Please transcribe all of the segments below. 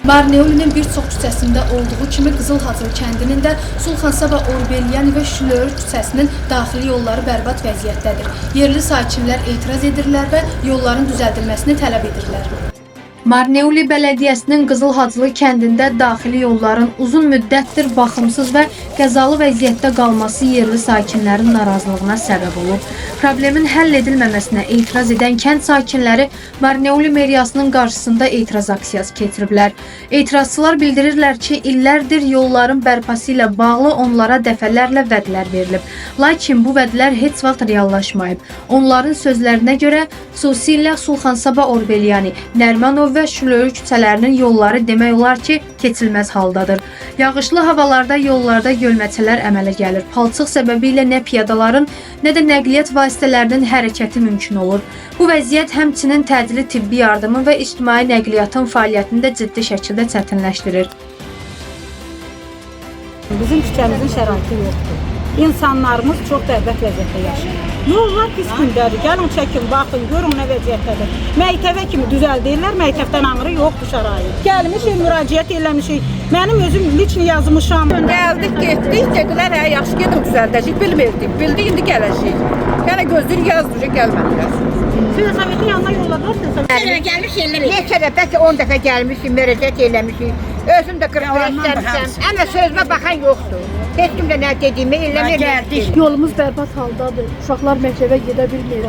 Marneolinin bir çox küçəsində olduğu kimi Qızılhacılı kəndinin də Sulxansaba, Orbelyan və Şülöyür küçəsinin daxili yolları bərbad vəziyyətdədir. Yerli sakinlər etiraz edirlər və yolların düzəldilməsini tələb edirlər. Marneuli Bələdiyyəsinin Qızılhacılı kəndində daxili yolların uzun müddətdir baxımsız və qəzalı vəziyyətdə qalması yerli sakinlərin narazılığına səbəb olub. Problemin həll edilməməsinə etiraz edən kənd sakinləri Marneuli meriyasının qarşısında etiraz aksiyası keçiriblər. Etirazçılar bildirirlər ki, illərdir yolların bərpası ilə bağlı onlara dəfələrlə vədlər verilib. Lakin bu vədlər heç vaxt reallaşmayıb. Onların sözlərinə görə xüsusilə Sulxansaba, Orbelyani, Nərmanov və Şülöyür küçələrinin yolları demək olar ki, keçilməz haldadır. Yağışlı havalarda yollarda gölməçələr əmələ gəlir. Palçıq səbəbilə nə piyadaların, nə də nəqliyyat vasitələrinin hərəkəti mümkün olur. Bu vəziyyət həmçinin təcili tibbi yardımı və ictimai nəqliyyatın fəaliyyətini də ciddi şəkildə çətinləşdirir. Bizim küçəmizin şəraiti yoxdur. İnsanlarımız çox bərbad vəziyyətdə yaşayır. Yollar pis gündədir. Gəlin çəkin, baxın, görün nə vəziyyətdədir. Məktəbə kimi düzəldirlər, məktəbdən ağrı yoxdur şərait. Gəlmişik, müraciət eləmişik. Mənim özüm liçni yazmışam. Gəldik, getdik, dedilər, hə, yaxşı gedin düzəldəcək, bilmirdik. Bildik, indi gələcək. Yəni gözlük yazdıca gəlmədilər. Siyasətin yanına yolladılar, siyasətin. Gəlmiş eləmişik. Neçə də, bəlkə 10 dəfə gəlmişik, müraciət eləmişik. Özüm də qırmızı istəmişəm. Amma sözümə baxan yoxdur. Heç kim də nə dediyimi eləmir. Yolumuz bərbad haldadır. Uşaqlar məktəbə gedə bilmir.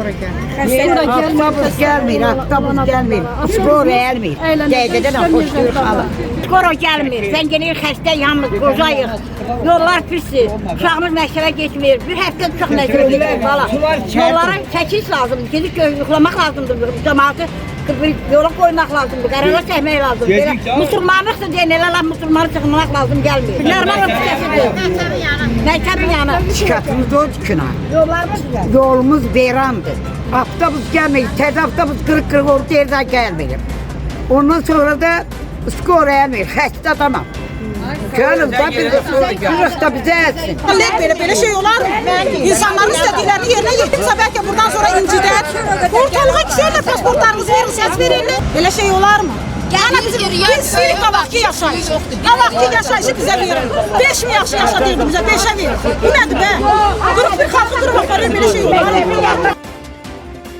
Avtobus gəlmir, avtobus gəlmir. Skor gəlmir. Dəqiqədən xoşlayır xalq. Skor gəlmir. Zəngəlir xəstə, yalnız qocayıq. Yollar pisdir. Uşağımız məktəbə getmir. Bir həftə uşaq məktəbə getmir bala. Yollara çəkiş lazımdır. Gedib yoxlamaq lazımdır. Cəmaatı yola qoymaq lazımdır. Qərara çəkmək lazımdır. Müsəlmanlıqsa deyən elə müsəlmanı çıxmaq lazım gəlmir. Nərmanov küçəsidir. Məktəbin yanı. Şikayətimiz odur ki, Yollarımız güzel. yolumuz beyrandır. Avtobus gelmiyor, tez avtobus kırık orta yerden gelmiyor. Ondan sonra da skor gelmiyor, xəstə adamam. Canım da bir kırık da bize etsin. Böyle şey olar mı? İnsanların istədiklərini yerinə yetirsə bəlkə buradan sonra incilər. Ortalığa kişilərlə pasportlarınızı verin, səs verirlər. Belə şey olar mı? Yəni biz istəyirik qabaqki yaşayış. Qabaqki yaşayışı bizə verin. 5 mi yaşı yaşadıydı bizə, 5'ə verin. Bu nədir be? Qırıq bir xalqı qırıq aparır, belə şey olar mı?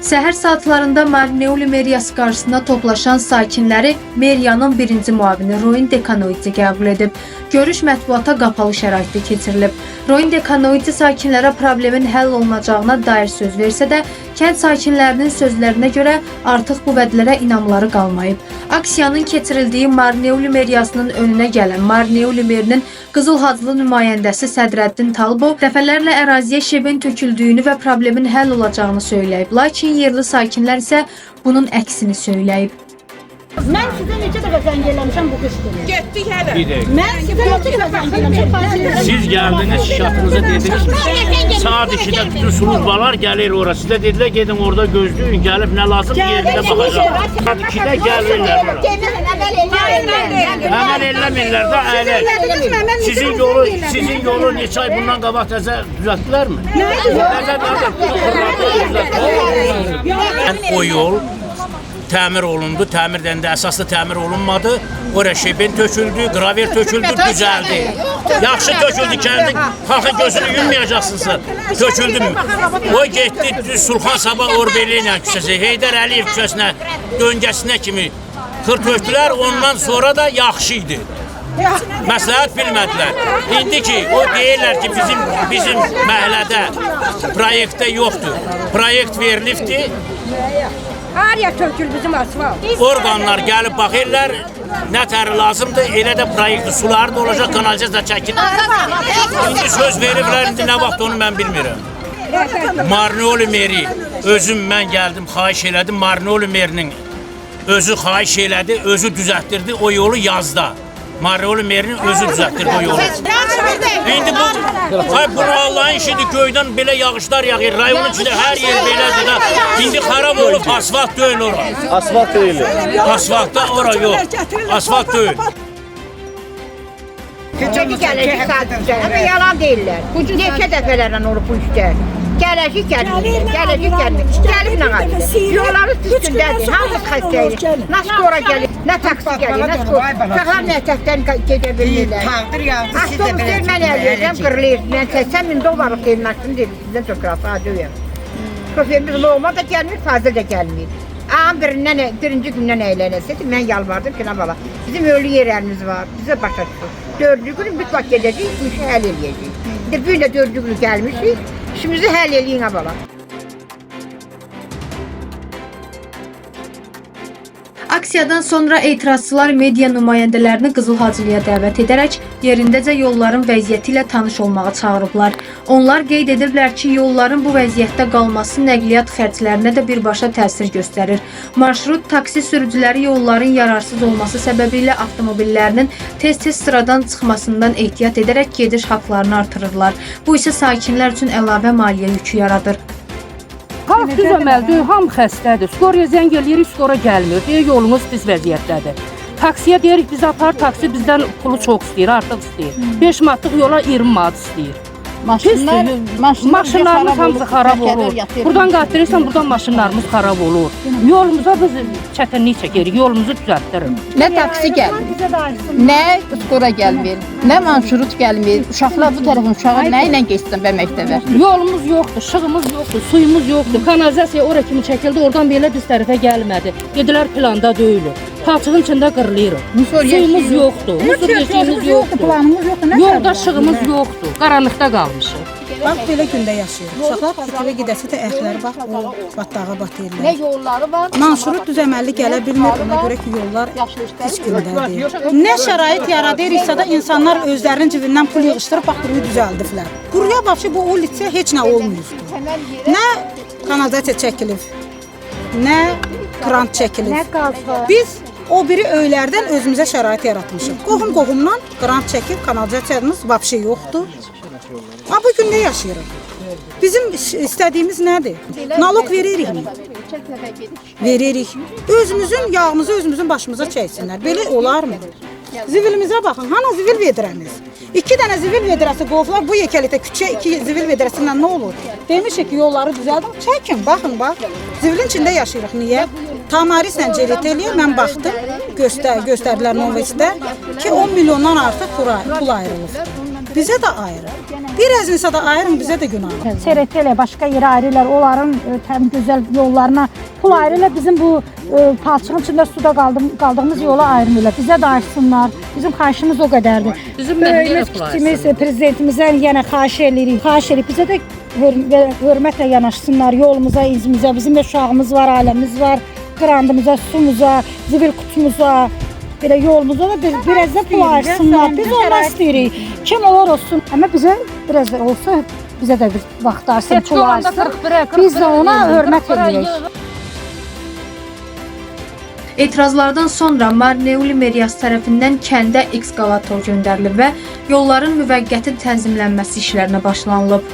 Səhər saatlarında Marneuli meriyası qarşısında toplaşan sakinləri meriyanın birinci müavini Roin Dekanoidze qəbul edib. Görüş mətbuata qapalı şəraitdə keçirilib. Roin Dekanoidze sakinlərə problemin həll olunacağına dair söz versə də, kənd sakinlərinin sözlərinə görə artıq bu vədlərə inamları qalmayıb. Aksiyanın keçirildiyi Marneuli meriyasının önünə gələn Marneuli merinin Qızılhacılı nümayəndəsi Sədrəddin Talibov dəfələrlə əraziyə şebin töküldüyünü və problemin həll olacağını söyləyib. Lakin yerli sakinlər isə bunun əksini söyləyib. Mən sizə neçə dəfə zəng eləmişəm bu qışdır. Getdik hələ. Mən sizə neçə dəfə zəng eləmişəm. Siz gəldiniz, şikayətinizi dediniz mi? Saat 2-də bütün slujbalar gəlir ora. Sizə dedilər gedin orada gözləyin, gəlib nə lazım yerində baxacaq. Saat 2-də gəlirlər ora. Əməl eləmirlər də ələ. Sizin yolu neçə ay bundan qabaq təzə düzəltdilərmi? O yol təmir olundu, təmirdən də əsaslı təmir olunmadı. Oraya şebin töküldü, graver töküldü, düzəldi. Yaxşı töküldü, kəndin xalqın gözünü yummayacaqsınızsa. Töküldü mü? O getdi düz Sulxansaba, Orbelyani küçəsi, Heydər Əliyev küçəsinə, döngəsinə kimi xır tökdülər, ondan sonra da yaxşı idi. Məsləhət bilmədilər. İndi ki, o deyirlər ki, bizim məhəllədə proyektdə yoxdur. Proyekt verilibdir. Haraya tökül bizim asfalt. Orqanlar gəlib baxırlar, nə təri lazımdır, elə də proyekti suları da olacaq, kanalizasiya da çəkilir. İndi söz veriblər, indi nə vaxt onu mən bilmirəm. Marneuli meri, özüm mən gəldim, xahiş elədim, Marneuli merinin özü xahiş elədi, özü düzəltdirdi o yolu yazda. Marneuli merinin özü düzəltdirdi o yolu. İndi bunu Allah'ın işidir, göydən belə yağışlar yağır, rayonun içində hər yer belədir də. İndi xarab olub, asfalt deyil ora. Asfalt deyil. Asfaltda ora yox, asfalt deyil. Küçəki gələcək saat üzərində. Amma yalan deyirlər. Neçə dəfələrlə olub bu işlər. Gələcək gəlmir. Gələcək gəlmir. Gəlib nə qalır? Yolları üstündədir. Hamı xəstəyir. Nə skora gəlir, nə taksi gəlir, nə skora. Uşaqlar nə təkdən gedə bilmirlər. Tağdır yağdı, siz də belə Avtobuslar mən ələyəcəm, qırılır. Mən 80 min dolarlıq qiymətin dedim, sizə çox rahat döyəm. Şoförümüz Loma da gəlmir, Fazıl da gəlmir. Ağam birinci gündən əylənəsəydi, mən yalvardım ki, nə bala, bizim ölü yerlərimiz var, bizə başa çıxır. 4-cü günü mütləq gedəcəyik, bu işi həll eləyəcəyik. Bir də 4-cü günü gəlmişik, işimizi həll eləyin, nə bala. Aksiyadan sonra etirazçılar media nümayəndələrini Qızıl Hacılıya dəvət edərək yerindəcə yolların vəziyyəti ilə tanış olmağa çağırıblar. Onlar qeyd ediblər ki, yolların bu vəziyyətdə qalması nəqliyyat xərclərinə də birbaşa təsir göstərir. Marşrut taksi sürücüləri yolların yararsız olması səbəbilə avtomobillərinin tez-tez sıradan çıxmasından ehtiyat edərək gediş haqlarını artırırlar. Bu isə sakinlər üçün əlavə maliyyə yükü yaradır. Halk düzəməldir, hamı xəstədir. Skoriya zəng eləyirik, skora gəlmir. Deyir, yolumuz pis vəziyyətdədir. Taksiyə deyirik, biz apar, taksi bizdən pulu çox istəyir, artıq istəyir. 5 manatlıq yola 20 manat istəyir. Maşınlarımız hamısı xarab olur. Buradan qatırırsan, buradan maşınlarımız xarab olur. Yolumuza biz çətinlik çəkirik, yolumuzu düzəltdirin. Nə taksi gəlmir, nə skora gəlmir, nə marşrut gəlmir. Uşaqlar bu tərəfin uşağı nə ilə geçsin bə məktəbə? Yolumuz yoxdur, işığımız yoxdur, suyumuz yoxdur. Kanalizasiya ora kimi çəkildi, oradan belə düz tərəfə gəlmədi. Dedilər planda deyil. Palçığın içində qırılırıq. Suyumuz yoxdur, musor yeşiyimiz yoxdur. Yolda işığımız yoxdur, qaranlıqda qalmışıq. Bax, belə gündə yaşayırıq. Uşaqlar məktəbə gedəsə də əyəkləri bax, o batdağa batırlar. Nə yolları var? Marşrut düzəməlli gələ bilmir, ona görə ki, yollar pis gündədir. Nə şərait yaradırsa da insanlar özlərinin cibindən pul yığışdırıb, bax, bunu düzəldiblər. Quruya başı bu ulisə heç nə olmuyubdur. Nə kanalizasiya çəkilib, nə krant çəkilib. Biz o biri öylərdən özümüzə şərait yaratmışıq. Qohum-qohumdan qrant çəkib, kanalizasiyamız vapşe yoxdur. Ha, bu gündə yaşayırıq. Bizim istədiyimiz nədir? Nalog veririkmi? Veririk. Özümüzün yağımızı özümüzün başımıza çəksinlər. Belə olarmı? Zivilimizə baxın, hana zivil vedirəmiz? 2 dənə zivil vedirəsi qovlar, bu yekəlikdə küçə 2 zivil vedirəsindən nə olur? Demişik ki, yolları düzəldim. Çəkin, baxın, bax. Zivilin içində yaşayırıq. Niyə? Tamarislə CRT-liyə mən baxdım, göstərdilər Novoçdə ki, 10 milyondan artıq pul ayrılıb. Bizə də ayrı. Bir əzinsə də ayrım, bizə də günah. CRT ilə başqa yerə ayrılırlar, onların təm gözəl yollarına pul ayrılırlar. Bizim bu palçığın içində suda qaldığımız yola ayrılırlar. Bizə də ayırsınlar. Bizim xahişimiz o qədərdir. Bizim mənimlə pul ayırsınlar. Prezidentimizdən yenə xahiş edirik. Bizə də hörmətlə yanaşsınlar yolumuza, izimizə. Bizim uşağımız var, ailəmiz var. Qrandımıza, sumuza, zivil kutumuza, belə yolumuza da biraz da pul ayırsınlar. Biz ondan istəyirik. Kim olur olsun. Amma bizə biraz da olsa, bizə də bir vaxt arsın, pul ayırsın. Biz də ona hörmət edəyik. Etirazlardan sonra Marneuli Meriyası tərəfindən kəndə ekskavator göndərilib və yolların müvəqqəti tənzimlənməsi işlərinə başlanılıb.